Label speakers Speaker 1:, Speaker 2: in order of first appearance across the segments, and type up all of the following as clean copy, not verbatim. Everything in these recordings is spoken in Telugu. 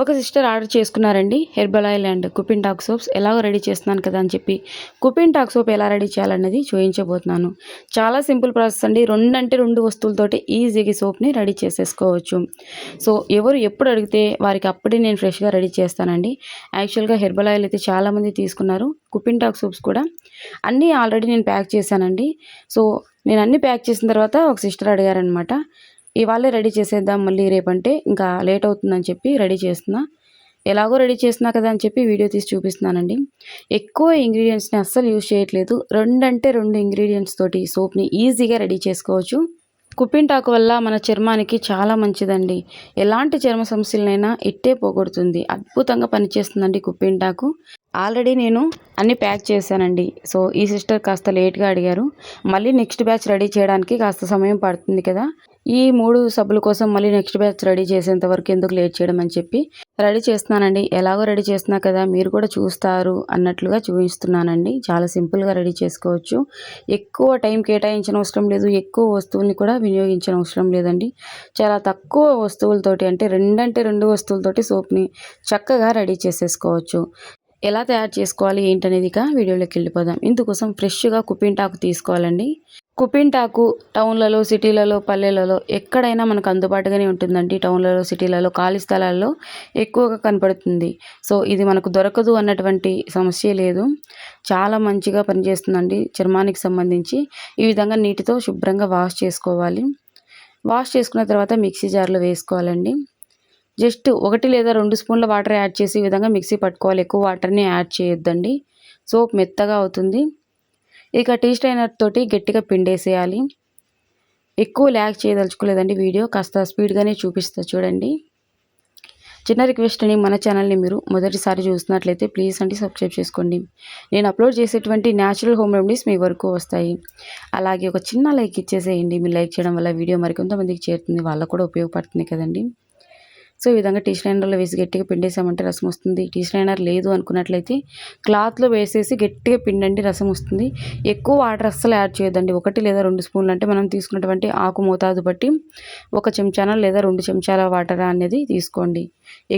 Speaker 1: ఒక సిస్టర్ ఆర్డర్ చేసుకున్నారండి హెర్బల్ ఆయిల్ అండ్ కుపింటాక్ సోప్స్ ఎలాగో రెడీ చేస్తున్నాను కదా అని చెప్పి కుపింటాక్ సోప్ ఎలా రెడీ చేయాలన్నది చూపించబోతున్నాను. చాలా సింపుల్ ప్రాసెస్ అండి. 2 అంటే 2 వస్తువులతోటి ఈజీగా సోప్ని రెడీ చేసేసుకోవచ్చు. సో ఎవరు ఎప్పుడు అడిగితే వారికి అప్పుడే నేను ఫ్రెష్గా రెడీ చేస్తానండి. యాక్చువల్గా హెర్బల్ ఆయిల్ అయితే చాలామంది తీసుకున్నారు. కుపింటాక్ సోప్స్ కూడా అన్నీ ఆల్రెడీ నేను ప్యాక్ చేశానండి. సో నేను అన్నీ ప్యాక్ చేసిన తర్వాత ఒక సిస్టర్ అడిగారనమాట, ఇవాళే రెడీ చేసేద్దాం మళ్ళీ రేపంటే ఇంకా లేట్ అవుతుందని చెప్పి రెడీ చేస్తున్నా. ఎలాగో రెడీ చేస్తున్నా కదా అని చెప్పి వీడియో తీసి చూపిస్తున్నానండి. ఎక్కువ ఇంగ్రీడియంట్స్ని అస్సలు యూజ్ చేయట్లేదు. 2 అంటే 2 ఇంగ్రీడియంట్స్ తోటి సోప్ని ఈజీగా రెడీ చేసుకోవచ్చు. కుప్పింటాకు వల్ల మన చర్మానికి చాలా మంచిదండి. ఎలాంటి చర్మ సమస్యలనైనా ఇట్టే పోగొడుతుంది. అద్భుతంగా పనిచేస్తుందండి కుప్పింటాకు. ఆల్రెడీ నేను అన్నీ ప్యాక్ చేశానండి. సో ఈ సిస్టర్ కాస్త లేట్గా అడిగారు. మళ్ళీ నెక్స్ట్ బ్యాచ్ రెడీ చేయడానికి కాస్త సమయం పడుతుంది కదా, ఈ 3 సబ్బుల కోసం మళ్ళీ నెక్స్ట్ బ్యాచ్ రెడీ చేసేంత వరకు ఎందుకు లేట్ చేయడం అని చెప్పి రెడీ చేస్తున్నానండి. ఎలాగో రెడీ చేస్తున్నా కదా మీరు కూడా చూస్తారు అన్నట్లుగా చూపిస్తున్నానండి. చాలా సింపుల్గా రెడీ చేసుకోవచ్చు. ఎక్కువ టైం కేటాయించిన అవసరం లేదు. ఎక్కువ వస్తువుల్ని కూడా వినియోగించిన అవసరం లేదండి. చాలా తక్కువ వస్తువులతోటి అంటే 2 అంటే 2 వస్తువులతోటి సోప్ని చక్కగా రెడీ చేసేసుకోవచ్చు. ఎలా తయారు చేసుకోవాలి ఏంటనేది ఇక వీడియోలోకి వెళ్ళిపోదాం. ఇందుకోసం ఫ్రెష్గా కుప్పింటాకు తీసుకోవాలండి. కుప్పింటాకు టౌన్లలో, సిటీలలో, పల్లెలలో ఎక్కడైనా మనకు అందుబాటుగానే ఉంటుందండి. టౌన్లలో, సిటీలలో, ఖాళీ స్థలాల్లో ఎక్కువగా కనపడుతుంది. సో ఇది మనకు దొరకదు అన్నటువంటి సమస్య లేదు. చాలా మంచిగా పనిచేస్తుందండి చర్మానికి సంబంధించి. ఈ విధంగా నీటితో శుభ్రంగా వాష్ చేసుకోవాలి. వాష్ చేసుకున్న తర్వాత మిక్సీ జార్లో వేసుకోవాలండి. జస్ట్ 1 లేదా 2 స్పూన్ల వాటర్ యాడ్ చేసి ఈ విధంగా మిక్సీ పట్టుకోవాలి. ఎక్కువ వాటర్ని యాడ్ చేయొద్దండి, సోప్ మెత్తగా అవుతుంది. ఇక టీ స్ట్రైనర్ తోటి గట్టిగా పిండేసేయాలి. ఎక్కువ ల్యాగ్ చేయదలుచుకోలేదండి. వీడియో కాస్త స్పీడ్గానే చూపిస్తా చూడండి. చిన్న రిక్వెస్ట్ అండి, మన ఛానల్ని మీరు మొదటిసారి చూస్తున్నట్లయితే ప్లీజ్ అండి సబ్స్క్రైబ్ చేసుకోండి. నేను అప్లోడ్ చేసేటువంటి న్యాచురల్ హోమ్ రెమెడీస్ మీ వరకు వస్తాయి. అలాగే ఒక చిన్న లైక్ ఇచ్చేసేయండి. మీరు లైక్ చేయడం వల్ల వీడియో మరికొంతమందికి చేరుతుంది, వాళ్ళకు కూడా ఉపయోగపడుతుంది కదండి. సో ఈ విధంగా టీ స్ట్రైనర్లో వేసి గట్టిగా పిండేసామంటే రసం వస్తుంది. టీ స్ట్రైనర్ లేదు అనుకున్నట్లయితే క్లాత్లో వేసేసి గట్టిగా పిండండి, రసం వస్తుంది. ఎక్కువ వాటర్ అస్సలు యాడ్ చేయొద్దండి. 1 లేదా 2 స్పూన్లు అంటే మనం తీసుకున్నటువంటి ఆకు మోతాదు బట్టి 1 చెంచాన లేదా 2 చెంచాల వాటర్ అనేది తీసుకోండి.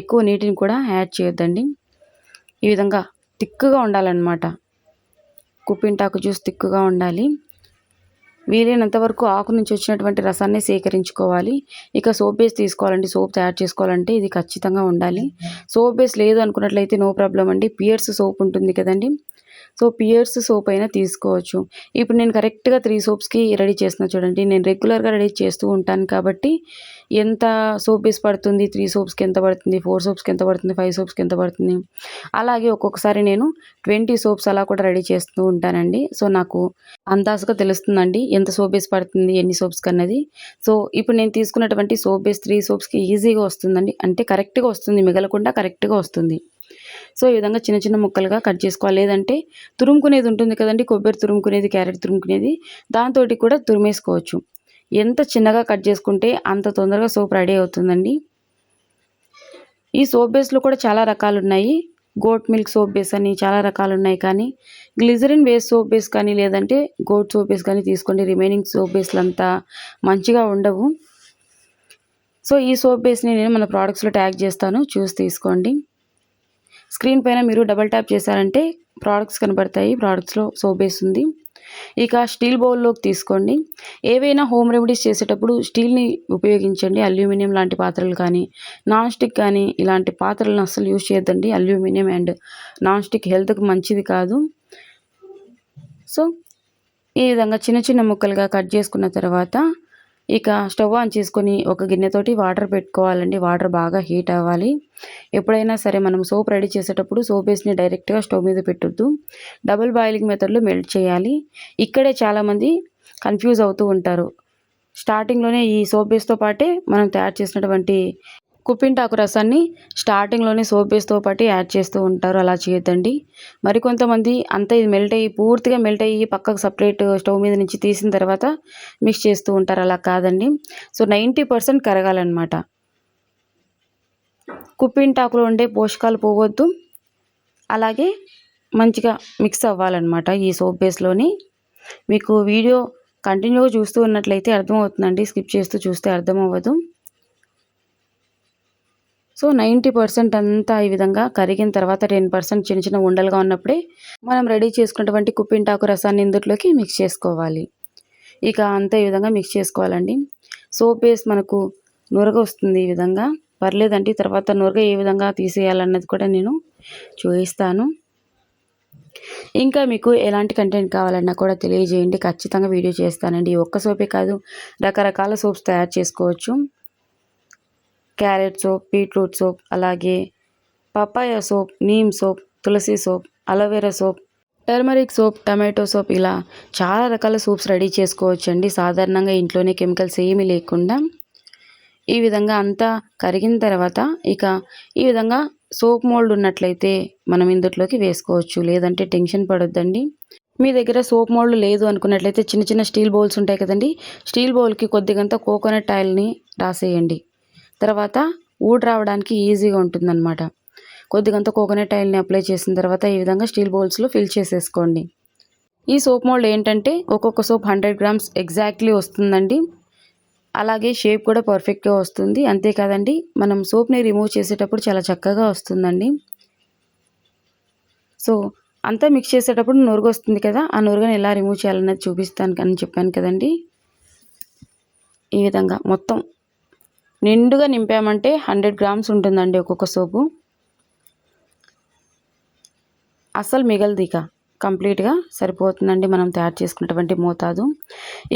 Speaker 1: ఎక్కువ నీటిని కూడా యాడ్ చేయొద్దండి. ఈ విధంగా తిక్కుగా ఉండాలన్నమాట. కుప్పింటాకు జ్యూస్ తిక్కుగా ఉండాలి. వీలైనంత వరకు ఆకు నుంచి వచ్చినటువంటి రసాన్ని సేకరించుకోవాలి. ఇక సోప్ బేస్ తీసుకోవాలండి. సోప్ తయారు చేసుకోవాలంటే ఇది ఖచ్చితంగా ఉండాలి. సోప్ బేస్ లేదు అనుకున్నట్లయితే నో ప్రాబ్లం అండి. పియర్స్ సోప్ ఉంటుంది కదండి, సో పియర్స్ సోప్ అయినా తీసుకోవచ్చు. ఇప్పుడు నేను కరెక్ట్గా 3 సోప్స్కి రెడీ చేస్తున్నా చూడండి. నేను రెగ్యులర్గా రెడీ చేస్తూ ఉంటాను కాబట్టి ఎంత సోప్ బేస్ పడుతుంది, 3 సోప్స్కి ఎంత పడుతుంది, 4 సోప్స్కి ఎంత పడుతుంది, 5 సోప్స్కి ఎంత పడుతుంది, అలాగే ఒక్కొక్కసారి నేను 20 సోప్స్ అలా కూడా రెడీ చేస్తూ ఉంటానండి. సో నాకు అందాజుగా తెలుస్తుందండి ఎంత సోప్ బేస్ పడుతుంది ఎన్ని సోప్స్కి అన్నది. సో ఇప్పుడు నేను తీసుకున్నటువంటి సోప్ బేస్ 3 సోప్స్కి ఈజీగా వస్తుందండి. అంటే కరెక్ట్గా వస్తుంది, మిగలకుండా కరెక్ట్గా వస్తుంది. సో ఈ విధంగా చిన్న చిన్న ముక్కలుగా కట్ చేసుకోవాలి. లేదంటే తురుముకునేది ఉంటుంది కదండి, కొబ్బరి తురుముకునేది, క్యారెట్ తురుముకునేది, దాంతో కూడా తురిమేసుకోవచ్చు. ఎంత చిన్నగా కట్ చేసుకుంటే అంత తొందరగా సోప్ రెడీ అవుతుందండి. ఈ సోప్ బేస్లో కూడా చాలా రకాలు ఉన్నాయి. గోట్ మిల్క్ సోప్ బేస్ అని చాలా రకాలు ఉన్నాయి. కానీ గ్లిజరిన్ బేస్ సోప్ బేస్ కానీ లేదంటే గోట్ సోప్ బేస్ కానీ తీసుకోండి. రిమైనింగ్ సోప్ బేస్లు అంతా మంచిగా ఉండవు. సో ఈ సోప్ బేస్ని నేను మన ప్రోడక్ట్స్లో ట్యాగ్ చేస్తాను, చూసి తీసుకోండి. స్క్రీన్ పైన మీరు డబల్ ట్యాప్ చేశారంటే ప్రోడక్ట్స్ కనబడతాయి. ప్రోడక్ట్స్లో సోప్ బేస్ ఉంది. ఇక స్టీల్ బౌల్లోకి తీసుకోండి. ఏవైనా హోమ్ రెమెడీస్ చేసేటప్పుడు స్టీల్ని ఉపయోగించండి. అల్యూమినియం లాంటి పాత్రలు కానీ, నాన్ స్టిక్ కానీ ఇలాంటి పాత్రలను అస్సలు యూజ్ చేయొద్దండి. అల్యూమినియం అండ్ నాన్ స్టిక్ హెల్త్కి మంచిది కాదు. సో ఈ విధంగా చిన్న చిన్న ముక్కలుగా కట్ చేసుకున్న తర్వాత ఇక స్టవ్ ఆన్ చేసుకొని ఒక గిన్నెతోటి వాటర్ పెట్టుకోవాలండి. వాటర్ బాగా హీట్ అవ్వాలి. ఎప్పుడైనా సరే మనం సోప్ రెడీ చేసేటప్పుడు సోప్ బేస్ని డైరెక్ట్గా స్టవ్ మీద పెట్టొద్దు. డబుల్ బాయిలింగ్ మెథడ్లో మెల్ట్ చేయాలి. ఇక్కడే చాలామంది కన్ఫ్యూజ్ అవుతూ ఉంటారు. స్టార్టింగ్లోనే ఈ సోప్ బేస్తో పాటే మనం తయారు చేసినటువంటి కుప్పింటాకు రసాన్ని స్టార్టింగ్లోనే సోప్ బేస్తో పాటు యాడ్ చేస్తూ ఉంటారు. అలా చేయొద్దండి. మరికొంతమంది అంతా ఇది మెల్ట్ అయ్యి పూర్తిగా మెల్ట్ అయ్యి పక్కకు సపరేట్ స్టవ్ మీద నుంచి తీసిన తర్వాత మిక్స్ చేస్తూ ఉంటారు. అలా కాదండి. సో 90% కరగాలన్నమాట. కుప్పింటాకులో ఉండే పోషకాలు పోవద్దు, అలాగే మంచిగా మిక్స్ అవ్వాలన్నమాట ఈ సోప్ బేస్లోని. మీకు వీడియో కంటిన్యూగా చూస్తూ ఉన్నట్లయితే అర్థమవుతుందండి. స్కిప్ చేస్తూ చూస్తే అర్థం అవ్వదు. సో 90% అంతా ఈ విధంగా కరిగిన తర్వాత 10% చిన్న చిన్న ఉండలుగా ఉన్నప్పుడే మనం రెడీ చేసుకున్నటువంటి కుప్పింటాకు రసాన్ని ఇందులోకి మిక్స్ చేసుకోవాలి. ఇక అంతా ఈ విధంగా మిక్స్ చేసుకోవాలండి. సోప్ బేస్ మనకు నురగ వస్తుంది ఈ విధంగా. పర్లేదండి, తర్వాత నురగ ఏ విధంగా తీసేయాలన్నది కూడా నేను చూపిస్తాను. ఇంకా మీకు ఎలాంటి కంటెంట్ కావాలన్నా కూడా తెలియజేయండి, ఖచ్చితంగా వీడియో చేస్తానండి. ఒక్క సోపే కాదు, రకరకాల సోప్స్ తయారు చేసుకోవచ్చు. క్యారెట్ సోప్, బీట్రూట్ సోప్, అలాగే papaya soap, neem soap, tulsi soap, aloe vera soap, turmeric soap, tomato soap, ఇలా చాలా రకాల సోప్స్ రెడీ చేసుకోవచ్చండి. సాధారణంగా ఇంట్లోనే కెమికల్స్ ఏమీ లేకుండా ఈ విధంగా అంతా కరిగిన తర్వాత ఇక ఈ విధంగా సోప్ మోల్డ్ ఉన్నట్లయితే మనం ఇందులోకి వేసుకోవచ్చు. లేదంటే టెన్షన్ పడొద్దండి. మీ దగ్గర సోప్ మోల్డ్ లేదు అనుకున్నట్లయితే చిన్న చిన్న స్టీల్ బౌల్స్ ఉంటాయి కదండి, స్టీల్ బౌల్కి కొద్దిగంత కోకోనట్ ఆయిల్ని రాసేయండి. తర్వాత ఊడి రావడానికి ఈజీగా ఉంటుందన్నమాట. కొద్దిగంత కోకోనట్ ఆయిల్ని అప్లై చేసిన తర్వాత ఈ విధంగా స్టీల్ బౌల్స్లో ఫిల్ చేసేసుకోండి. ఈ సోప్ మోల్డ్ ఏంటంటే ఒక్కొక్క సోప్ 100 గ్రామ్స్ ఎగ్జాక్ట్లీ వస్తుందండి. అలాగే షేప్ కూడా పర్ఫెక్ట్గా వస్తుంది. అంతేకాదండి, మనం సోప్ని రిమూవ్ చేసేటప్పుడు చాలా చక్కగా వస్తుందండి. సో అంతా మిక్స్ చేసేటప్పుడు నురుగు వస్తుంది కదా, ఆ నురుగుని ఎలా రిమూవ్ చేయాలన్నది చూపిస్తాను అని చెప్పాను కదండి. ఈ విధంగా మొత్తం నిండుగా నింపామంటే 100 గ్రామ్స్ ఉంటుందండి ఒక్కొక్క సోపు. అస్సలు మిగలదు, ఇక కంప్లీట్గా సరిపోతుందండి మనం తయారు చేసుకున్నటువంటి మోతాదు.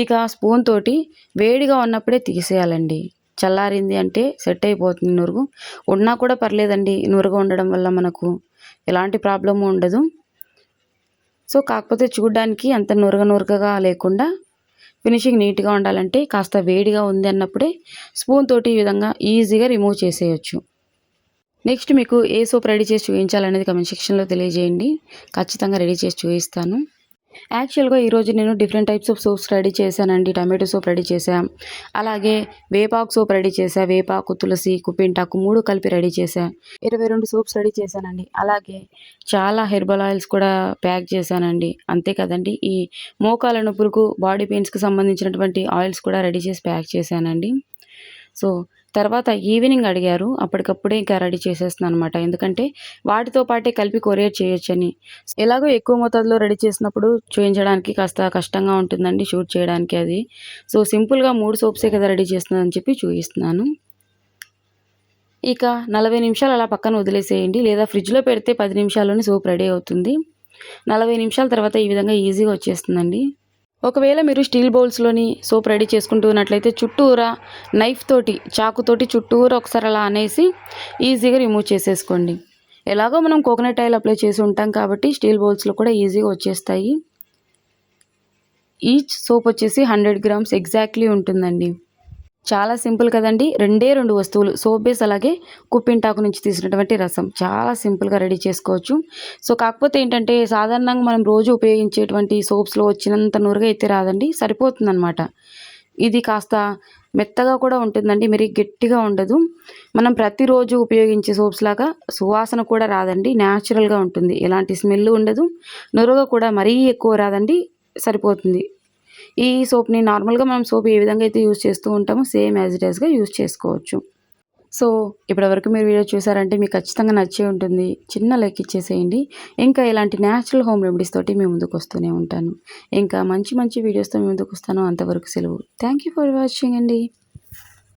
Speaker 1: ఇక స్పూన్ తోటి వేడిగా ఉన్నప్పుడే తీసేయాలండి. చల్లారింది అంటే సెట్ అయిపోతుంది నురుగు. ఉన్నా కూడా పర్లేదండి, నురుగు ఉండడం వల్ల మనకు ఎలాంటి ప్రాబ్లము ఉండదు. సో కాకపోతే చూడడానికి అంత నురగగా లేకుండా ఫినిషింగ్ నీట్గా ఉండాలంటే కాస్త వేడిగా ఉంది అన్నప్పుడే స్పూన్ తోటి ఈ విధంగా ఈజీగా రిమూవ్ చేసేయచ్చు. నెక్స్ట్ మీకు ఏ సోప్ రెడీ చేసి చూపించాలనేది కమెంట్ సెక్షన్లో తెలియజేయండి, ఖచ్చితంగా రెడీ చేసి చూపిస్తాను. యాక్చువల్గా ఈరోజు నేను different types of swords ready చేశానండి. టమాటో సోప్ రెడీ చేశాం, అలాగే వేపాకు సోప్ రెడీ చేశా, వేపాకు, తులసి, కుప్పింటాకు 3 కలిపి రెడీ చేశా. 22 సోప్స్ రెడీ చేశానండి. అలాగే చాలా హెర్బల్ ఆయిల్స్ కూడా ప్యాక్ చేశానండి. అంతే కదండి, ఈ మోకాల నొప్పులకు, బాడీ పెయిన్స్కి సంబంధించినటువంటి ఆయిల్స్ కూడా రెడీ చేసి ప్యాక్ చేశానండి. సో తర్వాత ఈవినింగ్ అడిగారు, అప్పటికప్పుడే ఇంకా రెడీ చేసేస్తున్నాను అనమాట. ఎందుకంటే వాటితో పాటే కలిపి కొరియర్ చేయొచ్చని. ఎలాగో ఎక్కువ మోతాదులో రెడీ చేసినప్పుడు చూపించడానికి కాస్త కష్టంగా ఉంటుందండి షూట్ చేయడానికి అది. సో సింపుల్గా 3 సోప్సే కదా రెడీ చేస్తున్నానని చెప్పి చూపిస్తున్నాను. ఇక 40 నిమిషాలు అలా పక్కన వదిలేసేయండి, లేదా ఫ్రిడ్జ్లో పెడితే 10 నిమిషాల్లోనే సోప్ రెడీ అవుతుంది. 40 నిమిషాల తర్వాత ఈ విధంగా ఈజీగా వచ్చేస్తుందండి. ఒకవేళ మీరు స్టీల్ బౌల్స్లోని సోప్ రెడీ చేసుకుంటూ ఉన్నట్లయితే చుట్టూరా నైఫ్ తోటి, చాకుతోటి చుట్టూరా ఒకసారి అలా అనేసి ఈజీగా రిమూవ్ చేసేసుకోండి. ఎలాగో మనం కోకోనట్ ఆయిల్ అప్లై చేసి ఉంటాం కాబట్టి స్టీల్ బౌల్స్లో కూడా ఈజీగా వచ్చేస్తాయి. ఈచ్ సోప్ వచ్చేసి 100 గ్రామ్స్ ఎగ్జాక్ట్లీ ఉంటుందండి. చాలా సింపుల్ కదండి. 2 వస్తువులు, సోప్ బేస్ అలాగే కుప్పింటాకు నుంచి తీసినటువంటి రసం, చాలా సింపుల్గా రెడీ చేసుకోవచ్చు. సో కాకపోతే ఏంటంటే సాధారణంగా మనం రోజు ఉపయోగించేటువంటి సోప్స్లో వచ్చినంత నురుగు అయితే రాదండి, సరిపోతుందన్నమాట. ఇది కాస్త మెత్తగా కూడా ఉంటుందండి, మరి గట్టిగా ఉండదు. మనం ప్రతిరోజు ఉపయోగించే సోప్స్ లాగా సువాసన కూడా రాదండి, న్యాచురల్గా ఉంటుంది. ఎలాంటి స్మెల్ ఉండదు, నురుగు కూడా మరీ ఎక్కువ రాదండి, సరిపోతుంది. ఈ సోప్ని నార్మల్గా మనం సోప్ ఏ విధంగా అయితే యూజ్ చేస్తూ ఉంటామో సేమ్ యాజ్ ఇట్ యాజ్గా యూజ్ చేసుకోవచ్చు. సో ఇప్పటివరకు మీరు వీడియో చూసారంటే మీకు ఖచ్చితంగా నచ్చే ఉంటుంది. చిన్న లైక్ ఇచ్చేసేయండి. ఇంకా ఇలాంటి న్యాచురల్ హోమ్ రెమెడీస్ తోటి మీ ముందుకు వస్తూనే ఉంటాను. ఇంకా మంచి మంచి వీడియోస్తో మీ ముందుకు వస్తాను. అంతవరకు సెలవు. థ్యాంక్ యూ ఫర్ వాచింగ్ అండి.